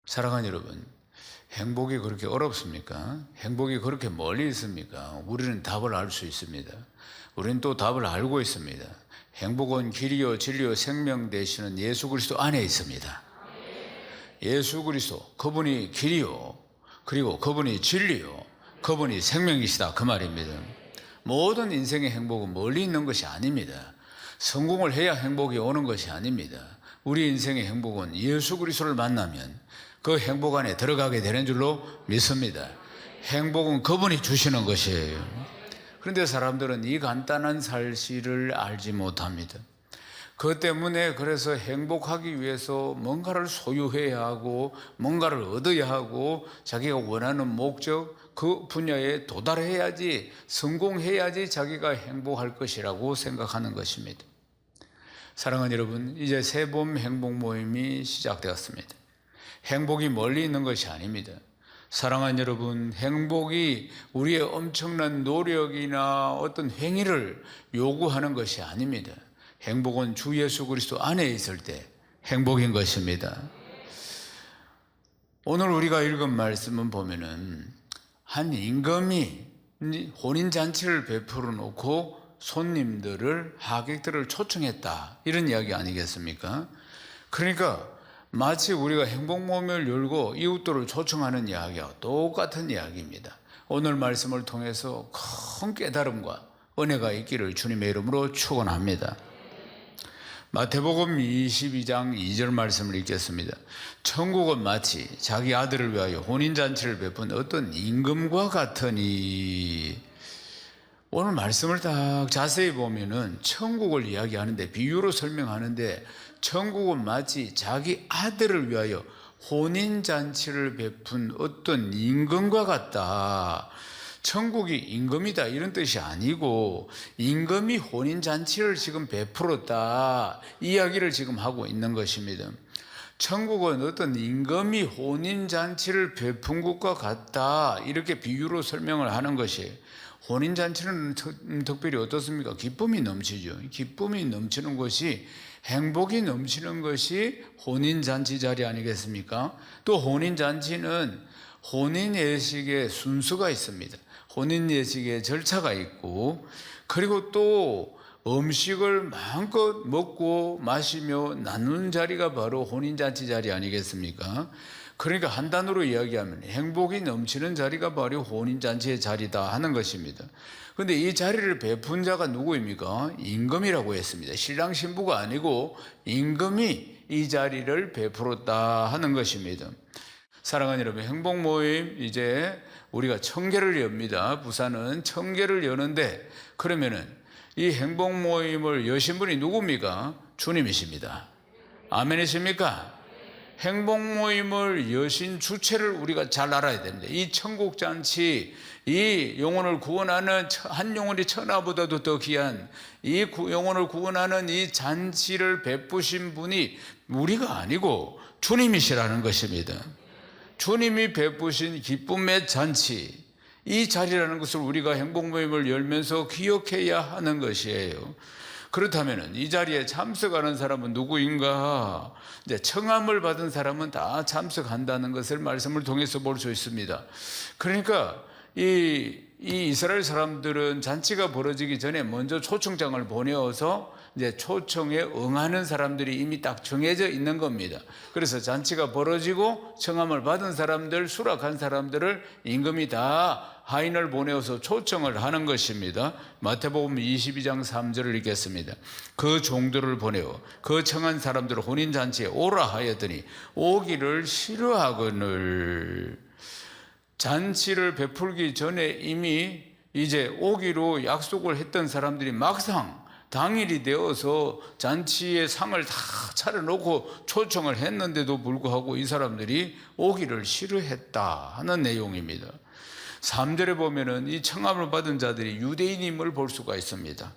사랑하는 여러분, 행복이 그렇게 어렵습니까? 행복이 그렇게 멀리 있습니까? 우리는 답을 알 수 있습니다. 우리는 또 답을 알고 있습니다. 행복은 길이요 진리요 생명 되시는 예수 그리스도 안에 있습니다. 예수 그리스도, 그분이 길이요, 그리고 그분이 진리요, 그분이 생명이시다, 그 말입니다. 모든 인생의 행복은 멀리 있는 것이 아닙니다. 성공을 해야 행복이 오는 것이 아닙니다. 우리 인생의 행복은 예수 그리스도를 만나면 그 행복 안에 들어가게 되는 줄로 믿습니다. 행복은 그분이 주시는 것이에요. 그런데 사람들은 이 간단한 사실을 알지 못합니다. 그 때문에 그래서 행복하기 위해서 뭔가를 소유해야 하고 뭔가를 얻어야 하고 자기가 원하는 목적, 그 분야에 도달해야지, 성공해야지 자기가 행복할 것이라고 생각하는 것입니다. 사랑하는 여러분, 이제 새봄 행복 모임이 시작되었습니다. 행복이 멀리 있는 것이 아닙니다. 사랑하는 여러분, 행복이 우리의 엄청난 노력이나 어떤 행위를 요구하는 것이 아닙니다. 행복은 주 예수 그리스도 안에 있을 때 행복인 것입니다. 오늘 우리가 읽은 말씀은 보면은 한 임금이 혼인잔치를 베풀어 놓고 손님들을, 하객들을 초청했다, 이런 이야기 아니겠습니까? 그러니까 마치 우리가 행복모임을 열고 이웃들을 초청하는 이야기와 똑같은 이야기입니다. 오늘 말씀을 통해서 큰 깨달음과 은혜가 있기를 주님의 이름으로 축원합니다. 마태복음 22장 2절 말씀을 읽겠습니다. 천국은 마치 자기 아들을 위하여 혼인잔치를 베푼 어떤 임금과 같으니. 오늘 말씀을 딱 자세히 보면은 천국을 이야기하는데, 비유로 설명하는데, 천국은 마치 자기 아들을 위하여 혼인잔치를 베푼 어떤 임금과 같다. 천국이 임금이다, 이런 뜻이 아니고 임금이 혼인잔치를 지금 베풀었다, 이 이야기를 지금 하고 있는 것입니다. 천국은 어떤 임금이 혼인잔치를 베푼 것과 같다, 이렇게 비유로 설명을 하는 것이에요. 혼인잔치는 특별히 어떻습니까? 기쁨이 넘치죠. 기쁨이 넘치는 것이, 행복이 넘치는 것이 혼인잔치 자리 아니겠습니까? 또 혼인잔치는 혼인예식의 순서가 있습니다. 혼인예식의 절차가 있고, 그리고 또 음식을 마음껏 먹고 마시며 나누는 자리가 바로 혼인잔치 자리 아니겠습니까? 그러니까 한 단어로 이야기하면 행복이 넘치는 자리가 바로 혼인잔치의 자리다 하는 것입니다. 그런데 이 자리를 베푼 자가 누구입니까? 임금이라고 했습니다. 신랑 신부가 아니고 임금이 이 자리를 베풀었다 하는 것입니다. 사랑하는 여러분, 행복 모임 이제 우리가 1000개를 엽니다. 부산은 1000개를 여는데, 그러면은 이 행복 모임을 여신 분이 누굽니까? 주님이십니다. 아멘이십니까? 행복 모임을 여신 주체를 우리가 잘 알아야 됩니다. 이 천국잔치, 이 영혼을 구원하는, 한 영혼이 천하보다도 더 귀한 이 영혼을 구원하는 이 잔치를 베푸신 분이 우리가 아니고 주님이시라는 것입니다. 주님이 베푸신 기쁨의 잔치, 이 자리라는 것을 우리가 행복 모임을 열면서 기억해야 하는 것이에요. 그렇다면 이 자리에 참석하는 사람은 누구인가? 이제 청함을 받은 사람은 다 참석한다는 것을 말씀을 통해서 볼 수 있습니다. 그러니까 이 이스라엘 사람들은 잔치가 벌어지기 전에 먼저 초청장을 보내어서 이제 초청에 응하는 사람들이 이미 딱 정해져 있는 겁니다. 그래서 잔치가 벌어지고 청함을 받은 사람들, 수락한 사람들을 임금이 다 하인을 보내어서 초청을 하는 것입니다. 마태복음 22장 3절을 읽겠습니다. 그 종들을 보내어 그 청한 사람들을 혼인잔치에 오라 하였더니 오기를 싫어하거늘. 잔치를 베풀기 전에 이미 이제 오기로 약속을 했던 사람들이 막상 당일이 되어서 잔치의 상을 다 차려놓고 초청을 했는데도 불구하고 이 사람들이 오기를 싫어했다 하는 내용입니다. 3절에 보면은 이 청함을 받은 자들이 유대인임을 볼 수가 있습니다.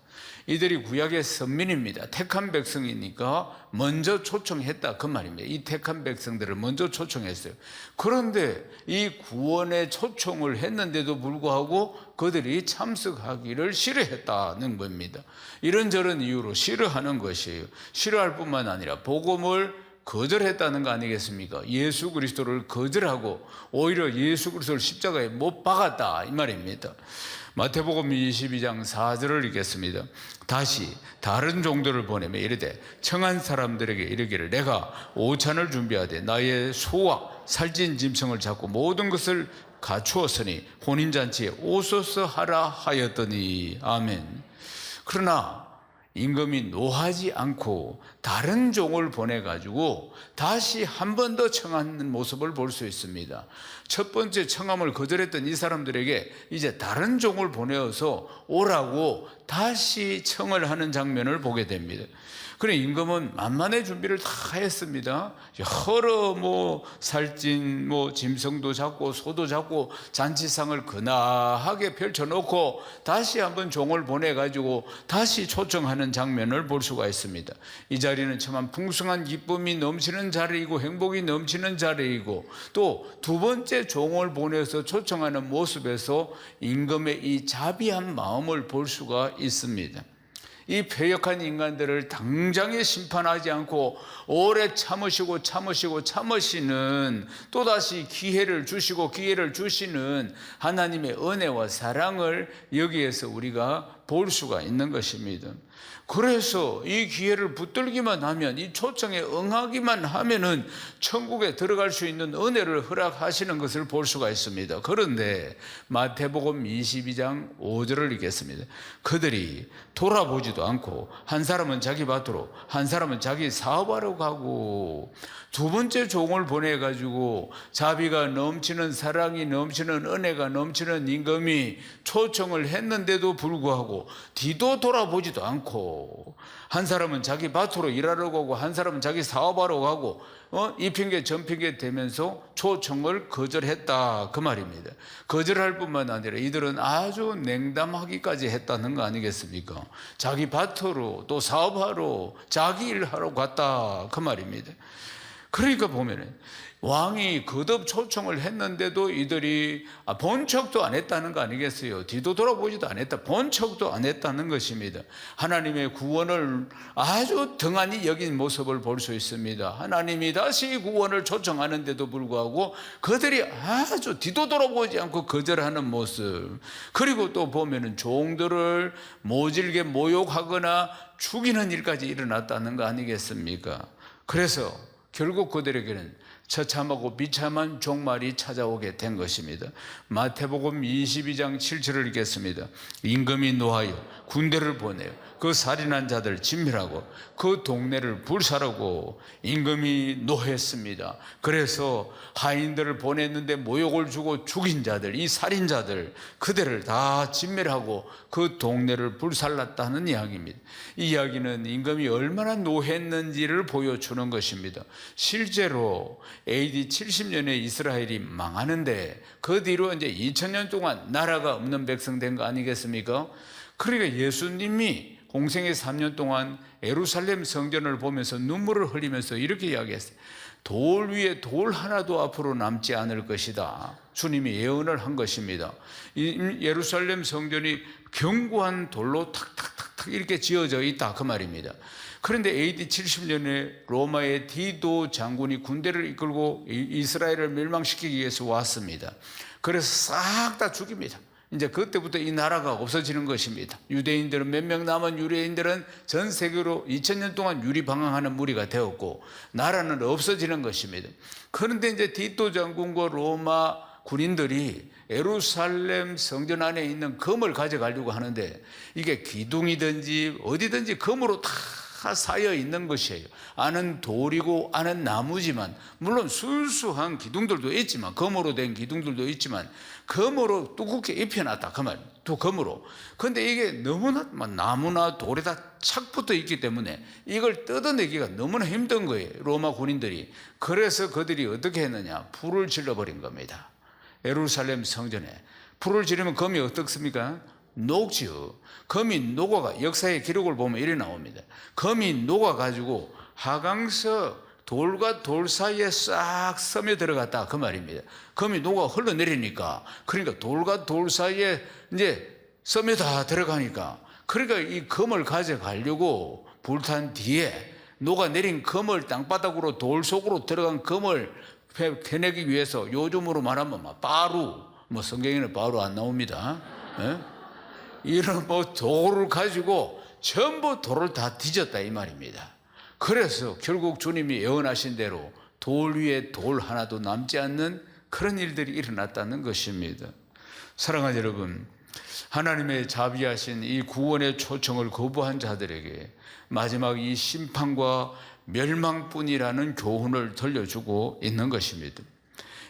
이들이 구약의 선민입니다. 택한 백성이니까 먼저 초청했다, 그 말입니다. 이 택한 백성들을 먼저 초청했어요. 그런데 이 구원에 초청을 했는데도 불구하고 그들이 참석하기를 싫어했다는 겁니다. 이런저런 이유로 싫어하는 것이에요. 싫어할 뿐만 아니라 복음을 거절했다는 거 아니겠습니까? 예수 그리스도를 거절하고 오히려 예수 그리스도를 십자가에 못 박았다 이 말입니다. 마태복음 22장 4절을 읽겠습니다. 다시 다른 종들을 보내며 이르되 청한 사람들에게 이르기를 내가 오찬을 준비하되 나의 소와 살찐 짐승을 잡고 모든 것을 갖추었으니 혼인잔치에 오소서 하라 하였더니 아멘. 그러나 임금이 노하지 않고 다른 종을 보내가지고 다시 한 번 더 청하는 모습을 볼 수 있습니다. 첫 번째 청함을 거절했던 이 사람들에게 이제 다른 종을 보내어서 오라고 다시 청을 하는 장면을 보게 됩니다. 그래 임금은 만만의 준비를 다 했습니다. 여러 살찐 짐승도 잡고 소도 잡고 잔치상을 근하하게 펼쳐놓고 다시 한번 종을 보내가지고 다시 초청하는 장면을 볼 수가 있습니다. 이 자리는 참 풍성한 기쁨이 넘치는 자리이고 행복이 넘치는 자리이고 또 두 번째 종을 보내서 초청하는 모습에서 임금의 이 자비한 마음을 볼 수가 있습니다. 이 패역한 인간들을 당장에 심판하지 않고 오래 참으시는 또다시 기회를 주시는 하나님의 은혜와 사랑을 여기에서 우리가 볼 수가 있는 것입니다. 그래서 이 기회를 붙들기만 하면, 이 초청에 응하기만 하면은 천국에 들어갈 수 있는 은혜를 허락하시는 것을 볼 수가 있습니다. 그런데 마태복음 22장 5절을 읽겠습니다. 그들이 돌아보지도 않고 한 사람은 자기 밭으로 한 사람은 자기 사업하러 가고, 두 번째 종을 보내가지고 자비가 넘치는, 사랑이 넘치는, 은혜가 넘치는 임금이 초청을 했는데도 불구하고 뒤도 돌아보지도 않고 한 사람은 자기 밭으로 일하러 가고 한 사람은 자기 사업하러 가고 이 핑계 저 핑계 대면서 초청을 거절했다 그 말입니다. 거절할 뿐만 아니라 이들은 아주 냉담하기까지 했다는 거 아니겠습니까? 자기 밭으로 또 사업하러 자기 일하러 갔다 그 말입니다. 그러니까 보면은 왕이 거듭 초청을 했는데도 이들이 본 척도 안 했다는 거 아니겠어요? 뒤도 돌아보지도 안 했다, 본 척도 안 했다는 것입니다. 하나님의 구원을 아주 등한히 여긴 모습을 볼 수 있습니다. 하나님이 다시 구원을 초청하는데도 불구하고 그들이 아주 뒤도 돌아보지 않고 거절하는 모습, 그리고 또 보면은 종들을 모질게 모욕하거나 죽이는 일까지 일어났다는 거 아니겠습니까? 그래서 결국 그들에게는 처참하고 비참한 종말이 찾아오게 된 것입니다. 마태복음 22장 7절을 읽겠습니다. 임금이 노하여 군대를 보내어 그 살인한 자들 진멸하고 그 동네를 불사르고, 임금이 노했습니다. 그래서 하인들을 보냈는데 모욕을 주고 죽인 자들, 이 살인자들, 그들을 다 진멸하고 그 동네를 불살랐다는 이야기입니다. 이 이야기는 임금이 얼마나 노했는지를 보여주는 것입니다. 실제로 AD 70년에 이스라엘이 망하는데 그 뒤로 이제 2000년 동안 나라가 없는 백성 된 거 아니겠습니까? 그러니까 예수님이 공생의 3년 동안 예루살렘 성전을 보면서 눈물을 흘리면서 이렇게 이야기했어요. 돌 위에 돌 하나도 앞으로 남지 않을 것이다. 주님이 예언을 한 것입니다. 이 예루살렘 성전이 견고한 돌로 탁탁탁탁 이렇게 지어져 있다 그 말입니다. 그런데 AD 70년에 로마의 디도 장군이 군대를 이끌고 이스라엘을 멸망시키기 위해서 왔습니다. 그래서 싹 다 죽입니다. 이제 그때부터 이 나라가 없어지는 것입니다. 유대인들은 몇 명 남은 유대인들은 전 세계로 2000년 동안 유리방황하는 무리가 되었고 나라는 없어지는 것입니다. 그런데 이제 디도 장군과 로마 군인들이 예루살렘 성전 안에 있는 금을 가져가려고 하는데 이게 기둥이든지 어디든지 금으로 다 쌓여 있는 것이에요. 안은 돌이고 안은 나무지만, 물론 순수한 기둥들도 있지만, 금으로 된 기둥들도 있지만 금으로 두껍게 입혀놨다 그 말, 또 금으로. 근데 이게 너무나 나무나 돌에 다 착 붙어 있기 때문에 이걸 뜯어내기가 너무나 힘든 거예요, 로마 군인들이. 그래서 그들이 어떻게 했느냐, 불을 질러버린 겁니다. 예루살렘 성전에 불을 지르면 금이 어떻습니까? 녹지요. 금이 녹아가, 역사의 기록을 보면 이래 나옵니다. 금이 녹아가지고 하강서 돌과 돌 사이에 싹 스며 들어갔다 그 말입니다. 금이 녹아 흘러내리니까, 그러니까 돌과 돌 사이에 이제 스며 다 들어가니까, 그러니까 이 금을 가져가려고 불탄 뒤에 녹아내린 금을 땅바닥으로 돌 속으로 들어간 금을 캐내기 위해서 요즘으로 말하면 바루, 성경에는 바루 안 나옵니다. 예? 이런 돌을 가지고 전부 돌을 다 뒤졌다 이 말입니다. 그래서 결국 주님이 예언하신 대로 돌 위에 돌 하나도 남지 않는 그런 일들이 일어났다는 것입니다. 사랑하는 여러분, 하나님의 자비하신 이 구원의 초청을 거부한 자들에게 마지막 이 심판과 멸망뿐이라는 교훈을 들려주고 있는 것입니다.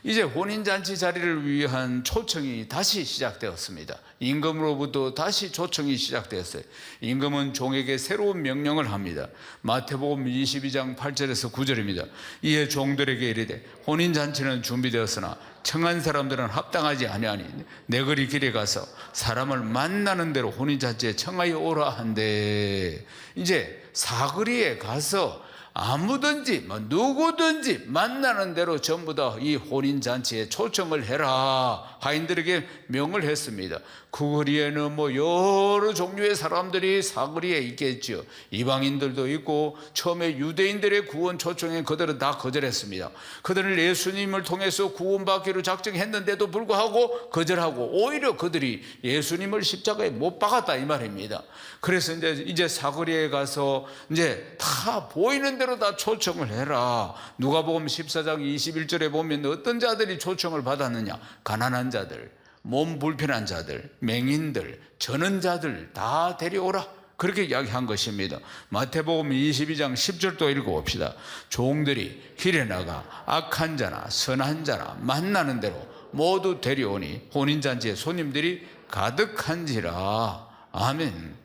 이제 혼인잔치 자리를 위한 초청이 다시 시작되었습니다. 임금으로부터 다시 초청이 시작되었어요. 임금은 종에게 새로운 명령을 합니다. 마태복음 22장 8절에서 9절입니다. 이에 종들에게 이르되 혼인잔치는 준비되었으나 청한 사람들은 합당하지 아니하니 내거리 길에 가서 사람을 만나는 대로 혼인잔치에 청하여 오라 한대. 이제 사거리에 가서 아무든지 누구든지 만나는 대로 전부 다 이 혼인잔치에 초청을 해라 하인들에게 명을 했습니다. 그 거리에는 여러 종류의 사람들이 사거리에 있겠죠. 이방인들도 있고 처음에 유대인들의 구원 초청에 그들은 다 거절했습니다. 그들은 예수님을 통해서 구원받기로 작정했는데도 불구하고 거절하고 오히려 그들이 예수님을 십자가에 못 박았다 이 말입니다. 그래서 이제 사거리에 가서 이제 다 보이는 대로 다 초청을 해라. 누가복음 14장 21절에 보면 어떤 자들이 초청을 받았느냐? 가난한 자들, 몸 불편한 자들, 맹인들, 저는 자들 다 데려오라. 그렇게 이야기한 것입니다. 마태복음 22장 10절도 읽어봅시다. 종들이 길에 나가 악한 자나 선한 자나 만나는 대로 모두 데려오니 혼인잔치에 손님들이 가득한지라. 아멘.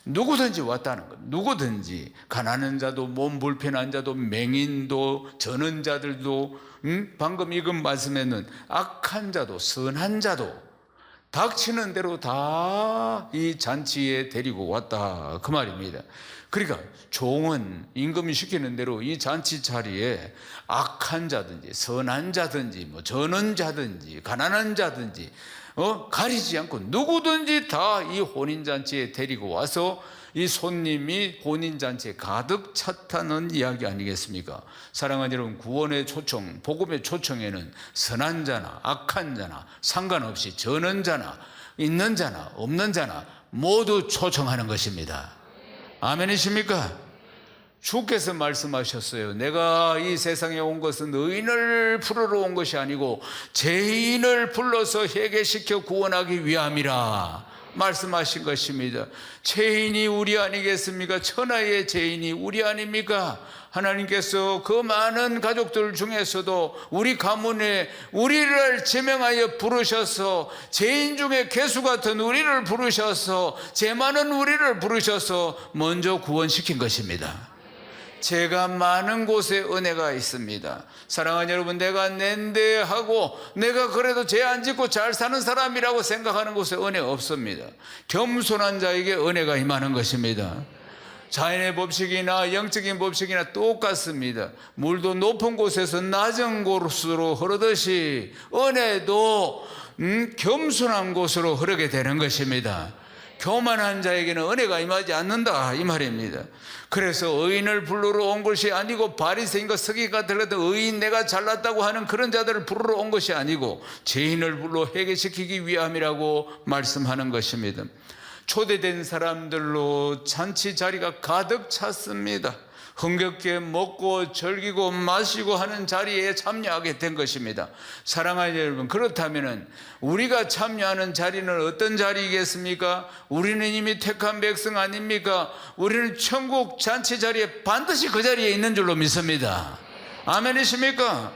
누구든지 왔다는 것. 누구든지 가난한 자도 몸 불편한 자도 맹인도 저는 자들도 방금 읽은 말씀에는 악한 자도 선한 자도 닥치는 대로 다 이 잔치에 데리고 왔다 그 말입니다. 그러니까 종은 임금이 시키는 대로 이 잔치 자리에 악한 자든지 선한 자든지 저는 자든지 가난한 자든지 가리지 않고 누구든지 다 이 혼인잔치에 데리고 와서 이 손님이 혼인잔치에 가득 찼다는 이야기 아니겠습니까? 사랑하는 여러분, 구원의 초청, 복음의 초청에는 선한 자나 악한 자나 상관없이 저는 자나 있는 자나 없는 자나 모두 초청하는 것입니다. 아멘이십니까? 주께서 말씀하셨어요. 내가 이 세상에 온 것은 의인을 부르러 온 것이 아니고 죄인을 불러서 회개시켜 구원하기 위함이라 말씀하신 것입니다. 죄인이 우리 아니겠습니까? 천하의 죄인이 우리 아닙니까? 하나님께서 그 많은 가족들 중에서도 우리 가문에 우리를 제명하여 부르셔서 죄인 중에 괴수 같은 우리를 부르셔서 죄 많은 우리를 부르셔서 먼저 구원시킨 것입니다. 제가 많은 곳에 은혜가 있습니다. 사랑하는 여러분, 내가 낸대하고 내가 그래도 죄 안 짓고 잘 사는 사람이라고 생각하는 곳에 은혜 없습니다. 겸손한 자에게 은혜가 임하는 것입니다. 자연의 법칙이나 영적인 법칙이나 똑같습니다. 물도 높은 곳에서 낮은 곳으로 흐르듯이 은혜도 겸손한 곳으로 흐르게 되는 것입니다. 교만한 자에게는 은혜가 임하지 않는다 이 말입니다. 그래서 의인을 부르러 온 것이 아니고 바리새인과 서기가 들어도 의인 내가 잘났다고 하는 그런 자들을 부르러 온 것이 아니고 죄인을 불러 회개시키기 위함이라고 말씀하는 것입니다. 초대된 사람들로 잔치 자리가 가득 찼습니다. 흥겹게 먹고 즐기고 마시고 하는 자리에 참여하게 된 것입니다. 사랑하는 여러분, 그렇다면 우리가 참여하는 자리는 어떤 자리이겠습니까? 우리는 이미 택한 백성 아닙니까? 우리는 천국 잔치 자리에 반드시 그 자리에 있는 줄로 믿습니다. 아멘이십니까?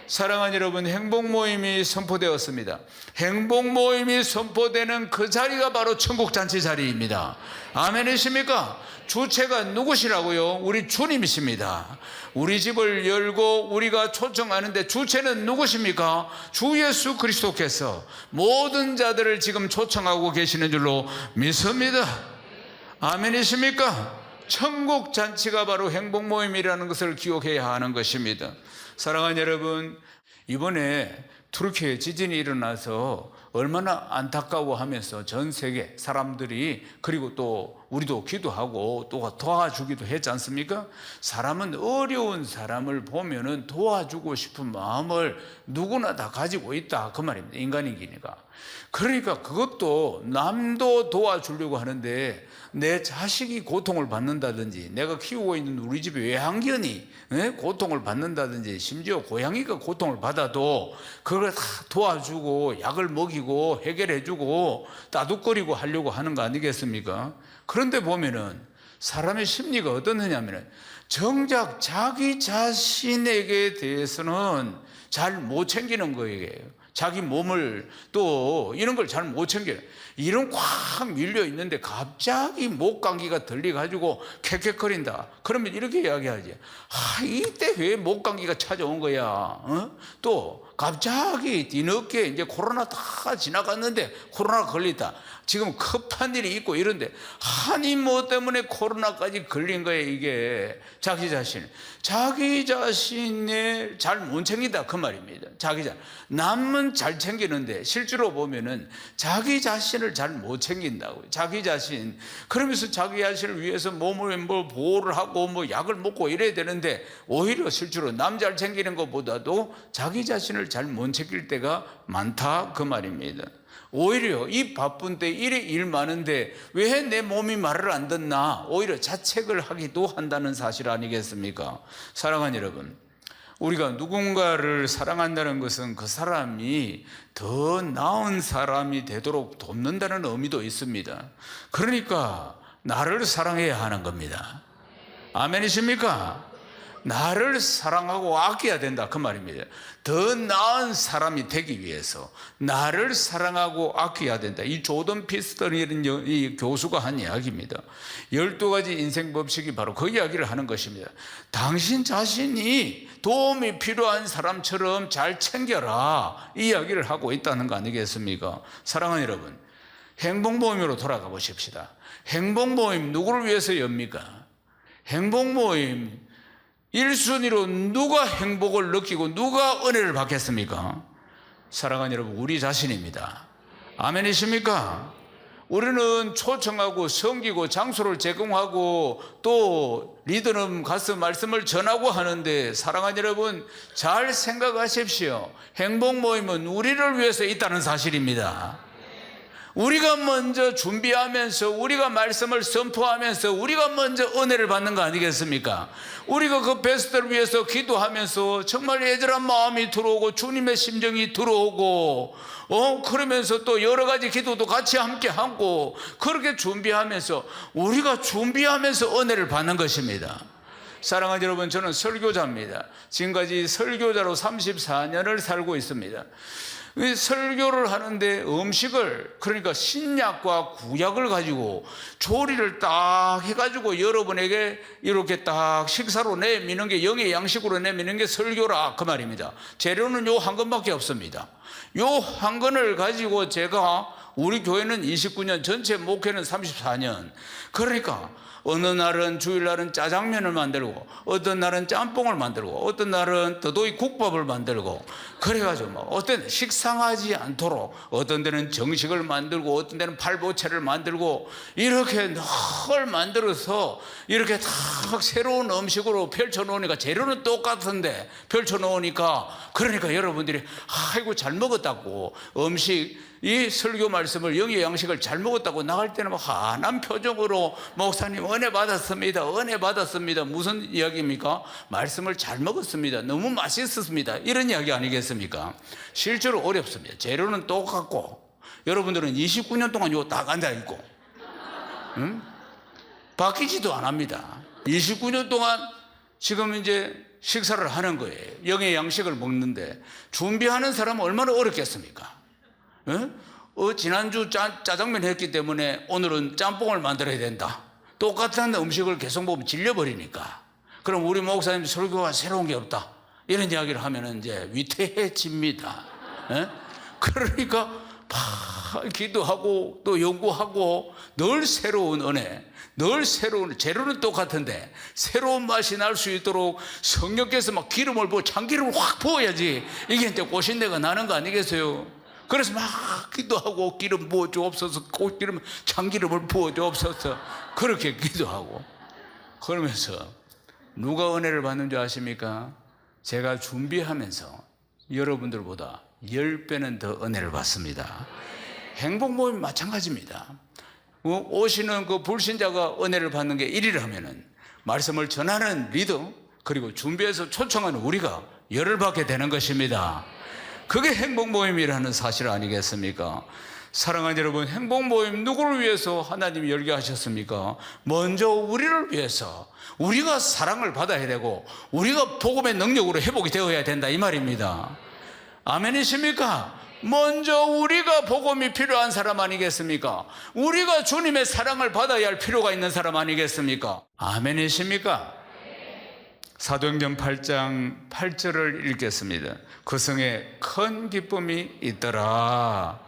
사랑하는 여러분, 행복 모임이 선포되었습니다. 행복 모임이 선포되는 그 자리가 바로 천국 잔치 자리입니다. 아멘이십니까? 주체가 누구시라고요? 우리 주님이십니다. 우리 집을 열고 우리가 초청하는데 주체는 누구십니까? 주 예수 그리스도께서 모든 자들을 지금 초청하고 계시는 줄로 믿습니다. 아멘이십니까? 천국 잔치가 바로 행복 모임이라는 것을 기억해야 하는 것입니다. 사랑하는 여러분, 이번에 투르키에 지진이 일어나서 얼마나 안타까워하면서 전 세계 사람들이 그리고 또 우리도 기도하고 또 도와주기도 했지 않습니까? 사람은 어려운 사람을 보면은 도와주고 싶은 마음을 누구나 다 가지고 있다, 그 말입니다. 인간이기니까. 그러니까 그것도 남도 도와주려고 하는데 내 자식이 고통을 받는다든지, 내가 키우고 있는 우리 집의 외할견이 고통을 받는다든지, 심지어 고양이가 고통을 받아도 그걸 다 도와주고 약을 먹이고 해결해주고 따둑거리고 하려고 하는 거 아니겠습니까? 그런데 보면은 사람의 심리가 어떻느냐면 정작 자기 자신에게 대해서는 잘 못 챙기는 거예요. 자기 몸을 또 이런 걸 잘 못 챙겨요. 이런 꽉 밀려 있는데 갑자기 목 감기가 들려가지고 캑캑거린다. 그러면 이렇게 이야기하지. 이때 왜 목 감기가 찾아온 거야? 또 갑자기 뒤늦게 이제 코로나 다 지나갔는데 코로나 걸렸다. 지금 급한 일이 있고 이런데 한이 뭐 때문에 코로나까지 걸린 거예요. 이게 자기 자신에 잘 못 챙긴다, 그 말입니다. 남은 잘 챙기는데 실제로 보면은 자기 자신을 잘 못 챙긴다고요. 자기 자신. 그러면서 자기 자신을 위해서 몸을 뭐 보호를 하고 뭐 약을 먹고 이래야 되는데 오히려 실제로 남 잘 챙기는 것보다도 자기 자신을 잘 못 챙길 때가 많다, 그 말입니다. 오히려 이 바쁜 때 일 많은데 왜 내 몸이 말을 안 듣나, 오히려 자책을 하기도 한다는 사실 아니겠습니까? 사랑하는 여러분, 우리가 누군가를 사랑한다는 것은 그 사람이 더 나은 사람이 되도록 돕는다는 의미도 있습니다. 그러니까 나를 사랑해야 하는 겁니다. 아멘이십니까? 나를 사랑하고 아껴야 된다, 그 말입니다. 더 나은 사람이 되기 위해서 나를 사랑하고 아껴야 된다. 이 조던 피스턴이라는 이 교수가 한 이야기입니다. 12가지 인생 법칙이 바로 그 이야기를 하는 것입니다. 당신 자신이 도움이 필요한 사람처럼 잘 챙겨라, 이 이야기를 하고 있다는 거 아니겠습니까? 사랑하는 여러분, 행복모임으로 돌아가 보십시다. 행복모임 누구를 위해서 엽니까? 행복모임 1순위로 누가 행복을 느끼고 누가 은혜를 받겠습니까? 사랑하는 여러분, 우리 자신입니다. 아멘이십니까? 우리는 초청하고 섬기고 장소를 제공하고 또 리더는 가서 말씀을 전하고 하는데, 사랑하는 여러분, 잘 생각하십시오. 행복 모임은 우리를 위해서 있다는 사실입니다. 우리가 먼저 준비하면서, 우리가 말씀을 선포하면서 우리가 먼저 은혜를 받는 거 아니겠습니까? 우리가 그 베스트를 위해서 기도하면서 정말 애절한 마음이 들어오고 주님의 심정이 들어오고 그러면서 또 여러 가지 기도도 같이 함께 하고, 그렇게 준비하면서 우리가 준비하면서 은혜를 받는 것입니다. 사랑하는 여러분, 저는 설교자입니다. 지금까지 설교자로 34년을 살고 있습니다. 설교를 하는데 음식을, 그러니까 신약과 구약을 가지고 조리를 딱 해가지고 여러분에게 이렇게 딱 식사로 내미는 게, 영의 양식으로 내미는 게 설교라, 그 말입니다. 재료는 요 한 건밖에 없습니다. 요 한 건을 가지고 제가, 우리 교회는 29년, 전체 목회는 34년. 그러니까 어느 날은 주일날은 짜장면을 만들고, 어떤 날은 짬뽕을 만들고, 어떤 날은 더도이 국밥을 만들고, 그래가지고 뭐 어떤 식상하지 않도록 어떤 데는 정식을 만들고 어떤 데는 팔보채를 만들고, 이렇게 늘 만들어서 이렇게 다 새로운 음식으로 펼쳐놓으니까, 재료는 똑같은데 펼쳐놓으니까, 그러니까 여러분들이 아이고 잘 먹었다고, 음식 이 설교 말씀을, 영의 양식을 잘 먹었다고 나갈 때는 막 환한 표정으로 목사님 은혜 받았습니다, 은혜 받았습니다. 무슨 이야기입니까? 말씀을 잘 먹었습니다, 너무 맛있었습니다, 이런 이야기 아니겠습니까? 실제로 어렵습니다. 재료는 똑같고, 여러분들은 29년 동안 요 딱 앉아있고 바뀌지도 안 합니다. 29년 동안 지금 이제 식사를 하는 거예요. 영의 양식을 먹는데 준비하는 사람은 얼마나 어렵겠습니까? 지난주 짜장면 했기 때문에 오늘은 짬뽕을 만들어야 된다. 똑같은 음식을 계속 먹으면 질려버리니까. 그럼 우리 목사님 설교가 새로운 게 없다, 이런 이야기를 하면 이제 위태해집니다. 그러니까 기도하고 또 연구하고 늘 새로운 은혜, 늘 새로운, 재료는 똑같은데 새로운 맛이 날 수 있도록 성령께서 막 기름을 부어, 참기름을 확 부어야지 이게 이제 꽃인내가 나는 거 아니겠어요? 그래서 막 기도하고 기름 부어 주옵소서, 꽃기름 참기름을 부어 주옵소서 그렇게 기도하고 그러면서 누가 은혜를 받는 줄 아십니까? 제가 준비하면서 여러분들보다 10배는 더 은혜를 받습니다. 행복 모임 마찬가지입니다. 오시는 그 불신자가 은혜를 받는 게 1이라면은 말씀을 전하는 리더 그리고 준비해서 초청하는 우리가 열을 받게 되는 것입니다. 그게 행복 모임이라는 사실 아니겠습니까? 사랑하는 여러분, 행복 모임 누구를 위해서 하나님이 열게 하셨습니까? 먼저 우리를 위해서, 우리가 사랑을 받아야 되고 우리가 복음의 능력으로 회복이 되어야 된다 이 말입니다. 아멘이십니까? 먼저 우리가 복음이 필요한 사람 아니겠습니까? 우리가 주님의 사랑을 받아야 할 필요가 있는 사람 아니겠습니까? 아멘이십니까? 사도행전 8장 8절을 읽겠습니다. 그 성에 큰 기쁨이 있더라.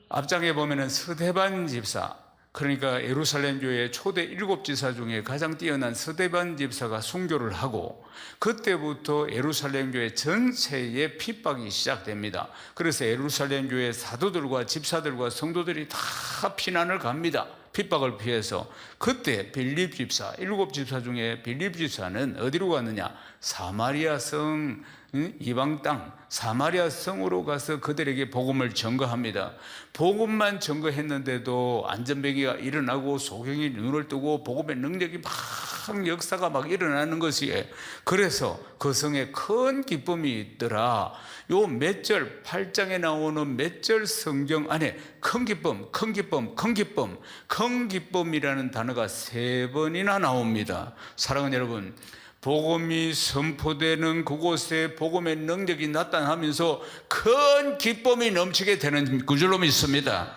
앞장에 보면은 스데반 집사, 그러니까 예루살렘 교회의 초대 7지사 중에 가장 뛰어난 스데반 집사가 순교를 하고 그때부터 예루살렘 교회 전체에 핍박이 시작됩니다. 그래서 예루살렘 교회 사도들과 집사들과 성도들이 다 피난을 갑니다. 핍박을 피해서. 그때 빌립 집사, 7집사 중에 빌립 집사는 어디로 가느냐? 사마리아 성, 이방 땅 사마리아 성으로 가서 그들에게 복음을 전거합니다. 복음만 전거했는데도 안전뱅이가 일어나고 소경이 눈을 뜨고 복음의 능력이 막 역사가 막 일어나는 것이에요. 그래서 그 성에 큰 기쁨이 있더라. 요 몇 절 8장에 나오는 몇 절 성경 안에 큰 기쁨, 큰 기쁨, 큰 기쁨, 큰 기쁨이라는 단어가 3번이나 나옵니다. 사랑하는 여러분, 복음이 선포되는 그곳에 복음의 능력이 나타나면서 큰 기쁨이 넘치게 되는 구절로 믿습니다.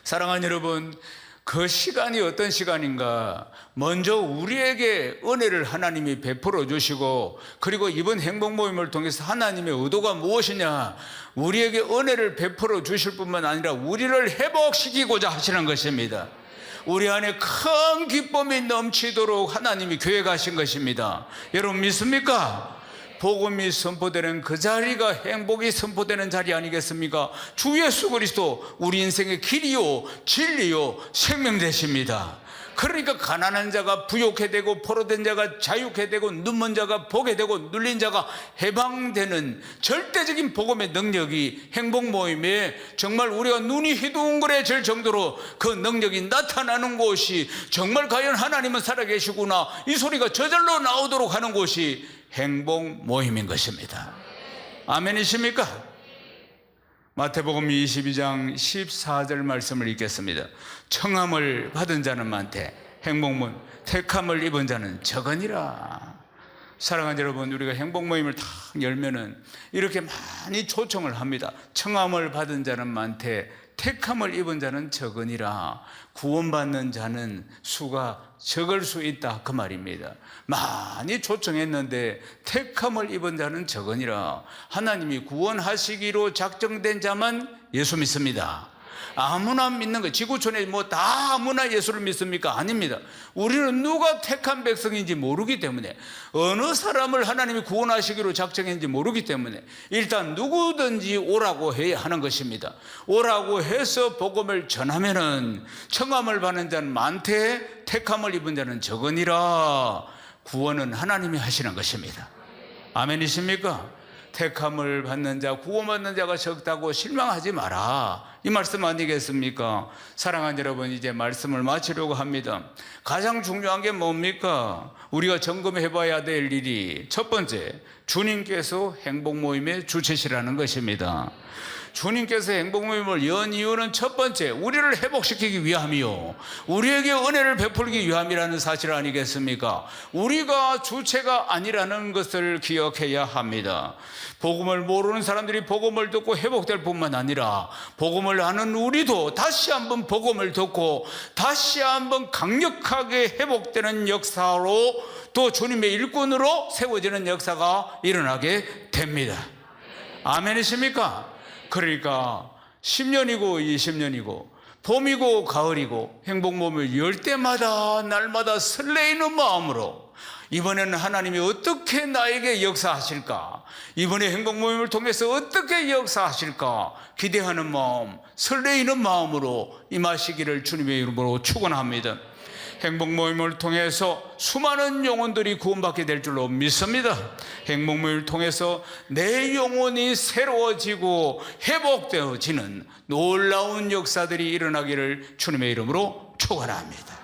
사랑하는 여러분, 그 시간이 어떤 시간인가? 먼저 우리에게 은혜를 하나님이 베풀어 주시고, 그리고 이번 행복 모임을 통해서 하나님의 의도가 무엇이냐? 우리에게 은혜를 베풀어 주실 뿐만 아니라 우리를 회복시키고자 하시는 것입니다. 우리 안에 큰 기쁨이 넘치도록 하나님이 계획하신 것입니다. 여러분 믿습니까? 복음이 선포되는 그 자리가 행복이 선포되는 자리 아니겠습니까? 주 예수 그리스도 우리 인생의 길이요 진리요 생명 되십니다. 그러니까 가난한 자가 부욕해 되고 포로된 자가 자유케 되고 눈먼 자가 보게 되고 눌린 자가 해방되는 절대적인 복음의 능력이 행복 모임에 정말 우리가 눈이 휘둥그레질 정도로 그 능력이 나타나는 곳이 정말 과연 하나님은 살아계시구나 이 소리가 저절로 나오도록 하는 곳이 행복 모임인 것입니다. 아멘이십니까? 마태복음 22장 14절 말씀을 읽겠습니다. 청함을 받은 자는 많되 행복문 택함을 입은 자는 적으니라. 사랑하는 여러분, 우리가 행복 모임을 딱 열면은 이렇게 많이 초청을 합니다. 청함을 받은 자는 많되 택함을 입은 자는 적으니라. 구원받는 자는 수가 적을 수 있다 그 말입니다. 많이 초청했는데 택함을 입은 자는 적으니라. 하나님이 구원하시기로 작정된 자만 예수 믿습니다. 아무나 믿는 거, 지구촌에 뭐 다 아무나 예수를 믿습니까? 아닙니다. 우리는 누가 택한 백성인지 모르기 때문에, 어느 사람을 하나님이 구원하시기로 작정했는지 모르기 때문에 일단 누구든지 오라고 해야 하는 것입니다. 오라고 해서 복음을 전하면은 청함을 받는 자는 많되 택함을 입은 자는 적으니라. 구원은 하나님이 하시는 것입니다. 아멘이십니까? 택함을 받는 자, 구원받는 자가 적다고 실망하지 마라, 이 말씀 아니겠습니까? 사랑하는 여러분, 이제 말씀을 마치려고 합니다. 가장 중요한 게 뭡니까? 우리가 점검해 봐야 될 일이 첫 번째, 주님께서 행복 모임의 주체시라는 것입니다. 주님께서 행복 모임을 연 이유는 첫 번째, 우리를 회복시키기 위함이요, 우리에게 은혜를 베풀기 위함이라는 사실 아니겠습니까? 우리가 주체가 아니라는 것을 기억해야 합니다. 복음을 모르는 사람들이 복음을 듣고 회복될 뿐만 아니라 복음을 아는 우리도 다시 한번 복음을 듣고 다시 한번 강력하게 회복되는 역사로 또 주님의 일꾼으로 세워지는 역사가 일어나게 됩니다. 아멘이십니까? 그러니까 10년이고 20년이고 봄이고 가을이고 행복 모임을 열 때마다 날마다 설레이는 마음으로 이번에는 하나님이 어떻게 나에게 역사하실까? 이번에 행복 모임을 통해서 어떻게 역사하실까? 기대하는 마음, 설레이는 마음으로 임하시기를 주님의 이름으로 축원합니다. 행복 모임을 통해서 수많은 영혼들이 구원받게 될 줄로 믿습니다. 행복 모임을 통해서 내 영혼이 새로워지고 회복되어지는 놀라운 역사들이 일어나기를 주님의 이름으로 축원합니다.